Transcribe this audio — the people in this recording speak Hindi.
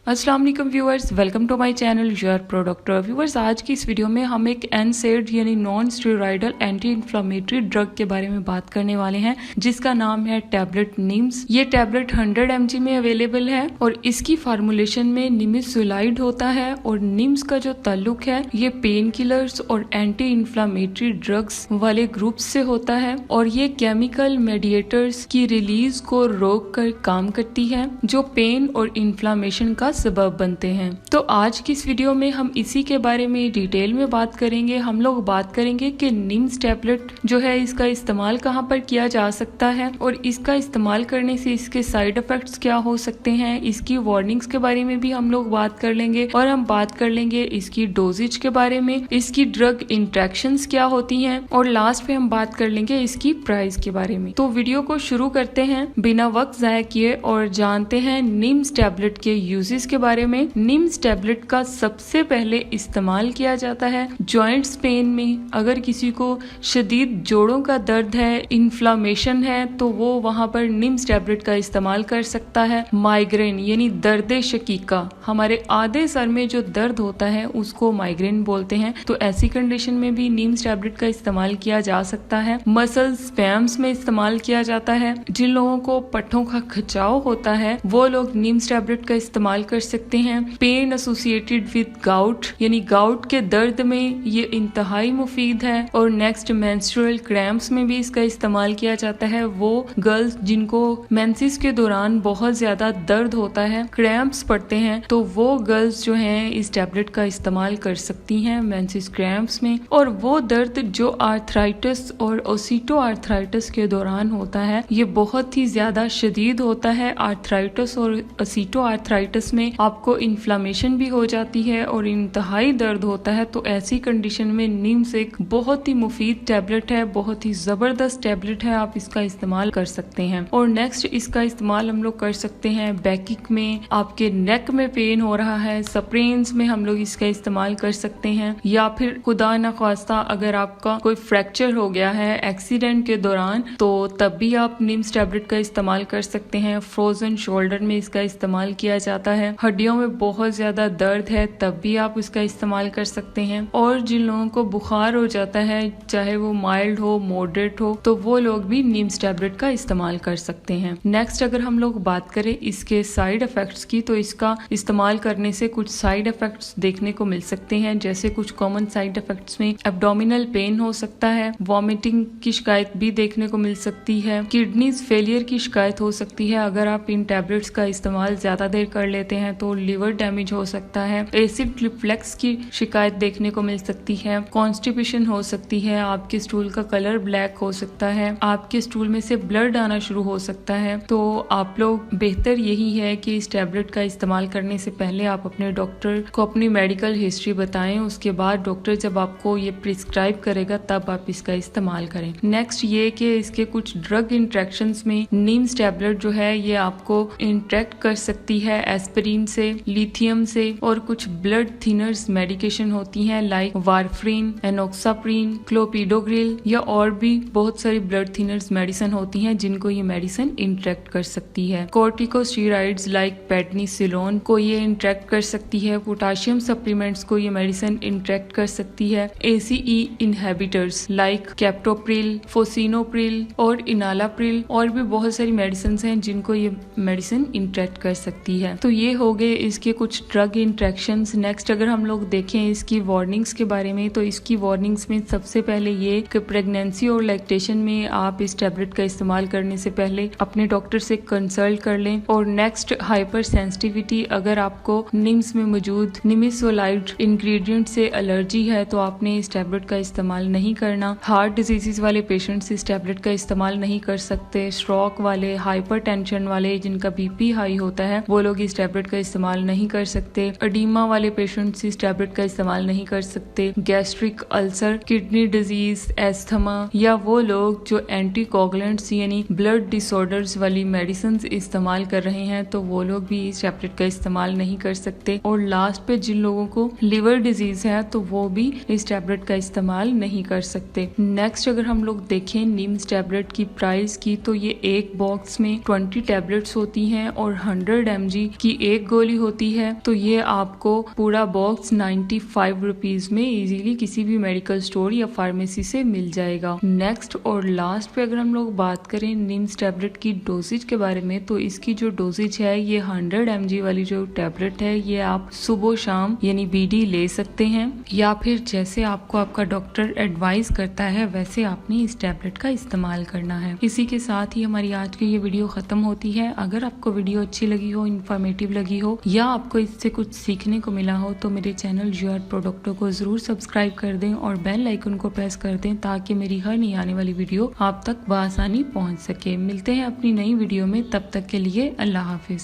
अस्सलाम वालेकुम viewers, welcome to my channel your pro doctor. Viewers, आज की इस वीडियो में हम एक NSAID यानी non steroidal anti inflammatory drug के बारे में बात करने वाले हैं, जिसका नाम है टैबलेट निम्स। ये टैबलेट 100 mg में अवेलेबल है और इसकी फार्मूलेशन में निमिसुलाइड होता है। और निम्स का जो ताल्लुक है ये पेन किलर्स और एंटी इन्फ्लामेटरी ड्रग्स वाले ग्रुप से होता है और ये केमिकल मेडिएटर्स की रिलीज को रोक कर काम करती है, जो पेन और इन्फ्लामेशन का सबब बनते हैं। तो आज की इस वीडियो में हम इसी के बारे में डिटेल में बात करेंगे। हम लोग बात करेंगे कि निम्स टैबलेट जो है इसका इस्तेमाल कहाँ पर किया जा सकता है और इसका इस्तेमाल करने से इसके साइड इफेक्ट्स क्या हो सकते हैं, इसकी वार्निंग्स के बारे में भी हम लोग बात कर लेंगे और हम बात कर लेंगे इसकी डोजेज के बारे में, इसकी ड्रग इंट्रैक्शंस क्या होती हैं और लास्ट में हम बात कर लेंगे इसकी प्राइस के बारे में। तो वीडियो को शुरू करते हैं बिना वक्त जाया किए और जानते हैं निम्स टैबलेट के यूजेस के बारे में। निम्स टैबलेट का सबसे पहले इस्तेमाल किया जाता है जॉइंट्स पेन में। अगर किसी को शदीद जोड़ों का दर्द है, इन्फ्लामेशन है, तो वो वहाँ पर निम्स टैबलेट का इस्तेमाल कर सकता है। माइग्रेन यानी दर्द शकीका, हमारे आधे सर में जो दर्द होता है उसको माइग्रेन बोलते हैं, तो ऐसी कंडीशन में भी निम्स टैबलेट का इस्तेमाल किया जा सकता है। मसल स्पैम्स में इस्तेमाल किया जाता है। जिन लोगों को पट्टों का खिंचाव होता है वो लोग निम्स टैबलेट का इस्तेमाल कर सकते हैं। पेन एसोसिएटेड विद गाउट यानी गाउट के दर्द में ये इंतहाई मुफीद है। और नेक्स्ट, मेंस्ट्रुअल क्रैम्प्स में भी इसका इस्तेमाल किया जाता है। वो गर्ल्स जिनको मेंसेस के दौरान बहुत ज्यादा दर्द होता है, क्रैम्प्स पड़ते हैं, तो वो गर्ल्स जो हैं इस टैबलेट का इस्तेमाल कर सकती हैं मेंसेस क्रैम्प्स में। और वो दर्द जो आर्थराइटिस और ओसिटो आर्थराइटिस के दौरान होता है ये बहुत ही ज्यादा शदीद होता है। आर्थराइटिस और ओसिटो आर्थराइटिस में आपको इन्फ्लामेशन भी हो जाती है और इंतहाई दर्द होता है, तो ऐसी कंडीशन में निम्स एक बहुत ही मुफीद टैबलेट है, बहुत ही जबरदस्त टैबलेट है, आप इसका इस्तेमाल कर सकते हैं। और नेक्स्ट, इसका इस्तेमाल हम लोग कर सकते हैं बैकिक में, आपके नेक में पेन हो रहा है, स्प्रेन्स में हम लोग इसका इस्तेमाल कर सकते हैं, या फिर खुदा न ख्वास्ता अगर आपका कोई फ्रैक्चर हो गया है एक्सीडेंट के दौरान तो तब भी आप निम्स टैबलेट का इस्तेमाल कर सकते हैं। फ्रोजन शोल्डर में इसका इस्तेमाल किया जाता है। हड्डियों में बहुत ज्यादा दर्द है तब भी आप इसका इस्तेमाल कर सकते हैं। और जिन लोगों को बुखार हो जाता है, चाहे वो माइल्ड हो मॉडरेट हो, तो वो लोग भी निम्स टैबलेट का इस्तेमाल कर सकते हैं। नेक्स्ट, अगर हम लोग बात करें इसके साइड इफेक्ट्स की, तो इसका इस्तेमाल करने से कुछ साइड इफेक्ट्स देखने को मिल सकते हैं। जैसे कुछ कॉमन साइड इफेक्ट्स में एब्डोमिनल पेन हो सकता है, वॉमिटिंग की शिकायत भी देखने को मिल सकती है, किडनीज फेलियर की शिकायत हो सकती है। अगर आप इन टैबलेट्स का इस्तेमाल ज्यादा देर कर लेते हैं तो लिवर डैमेज हो सकता है, एसिड रिफ्लक्स की शिकायत देखने को मिल सकती है, कॉन्स्टिपेशन हो सकती है, आपके स्टूल का कलर ब्लैक हो सकता है, आपके स्टूल में से ब्लड आना शुरू हो सकता है। तो आप लोग बेहतर यही है कि इस टैबलेट का इस्तेमाल करने से पहले आप अपने डॉक्टर को अपनी मेडिकल हिस्ट्री बताएं। उसके बाद डॉक्टर जब आपको ये प्रिस्क्राइब करेगा तब आप इसका इस्तेमाल करें। नेक्स्ट ये कि इसके कुछ ड्रग इंट्रैक्शंस में निम्स टैबलेट जो है ये आपको इंट्रैक्ट कर सकती है एस्पिरिन से, लिथियम से, और कुछ ब्लड थिनर्स मेडिकेशन होती हैं लाइक वारफ्रीन, एनोक्साप्रीन, क्लोपिडोग्रिल, या और भी बहुत सारी ब्लड थिनर्स मेडिसिन होती हैं जिनको ये मेडिसिन इंट्रैक्ट कर सकती है। कॉर्टिकोस्टेरॉइड्स लाइक पेडनिसिलोन को ये इंट्रैक्ट कर सकती है। पोटाशियम सप्लीमेंट्स को ये मेडिसिन इंट्रैक्ट कर सकती है। ACE inhibitors like captopril, fosinopril और इनालाप्रिल, और भी बहुत सारी मेडिसिन हैं जिनको ये मेडिसिन इंट्रैक्ट कर सकती है। तो ये हो गए इसके कुछ ड्रग इंट्रैक्शंस। नेक्स्ट, अगर हम लोग देखें इसकी वार्निंग्स के बारे में, तो इसकी वार्निंग्स में सबसे पहले ये कि प्रेगनेंसी और लैक्टेशन में आप इस टैबलेट का इस्तेमाल करने से पहले अपने डॉक्टर से कंसल्ट कर लें। और नेक्स्ट, हाइपर सेंसिटिविटी, अगर आपको निम्स में मौजूद निमिसोलाइड इंग्रेडिएंट से एलर्जी है तो आपने इस टैबलेट का इस्तेमाल नहीं करना। हार्ट डिजीजेस वाले पेशेंट्स इस टैबलेट का इस्तेमाल नहीं कर सकते। स्ट्रोक वाले, हाइपर टेंशन वाले जिनका BP हाई होता है वो लोग इस टैबलेट का इस्तेमाल नहीं कर सकते। एडिमा वाले पेशेंट्स इस टैबलेट का इस्तेमाल नहीं कर सकते। Gastric ulcer, kidney disease, asthma, या वो लोग जो एंटीकोगुलेंट्स यानी ब्लड डिसऑर्डर्स वाली मेडिसिन इस्तेमाल कर रहे हैं तो वो लोग भी इस टैबलेट का इस्तेमाल नहीं कर सकते। और लास्ट पे जिन लोगों को लिवर डिजीज है तो वो भी इस टैबलेट का इस्तेमाल नहीं कर सकते। नेक्स्ट, अगर हम लोग देखें निम्स टैबलेट की प्राइस की, तो ये एक बॉक्स में 20 टैबलेट्स होती हैं और 100 mg की एक गोली होती है। तो ये आपको पूरा बॉक्स 95 रुपीज में इजीली किसी भी मेडिकल स्टोर या फार्मेसी से मिल जाएगा। नेक्स्ट और लास्ट पे अगर हम लोग बात करें निम्स टैबलेट की डोजेज के बारे में, तो इसकी जो डोजेज है ये 100 mg वाली जो टैबलेट है ये आप सुबह शाम यानी BD ले सकते हैं, या फिर जैसे आपको आपका डॉक्टर एडवाइस करता है वैसे आपने इस टैबलेट का इस्तेमाल करना है। इसी के साथ ही हमारी आज की ये वीडियो खत्म होती है। अगर आपको वीडियो अच्छी लगी हो, इन्फॉर्मेटिव लगी हो या आपको इससे कुछ सीखने को मिला हो तो मेरे चैनल योर प्रोडक्टो को जरूर सब्सक्राइब कर दें और बेल आइकन को प्रेस कर दें ताकि मेरी हर नई आने वाली वीडियो आप तक बआसानी पहुंच सके। मिलते हैं अपनी नई वीडियो में, तब तक के लिए अल्लाह हाफिज।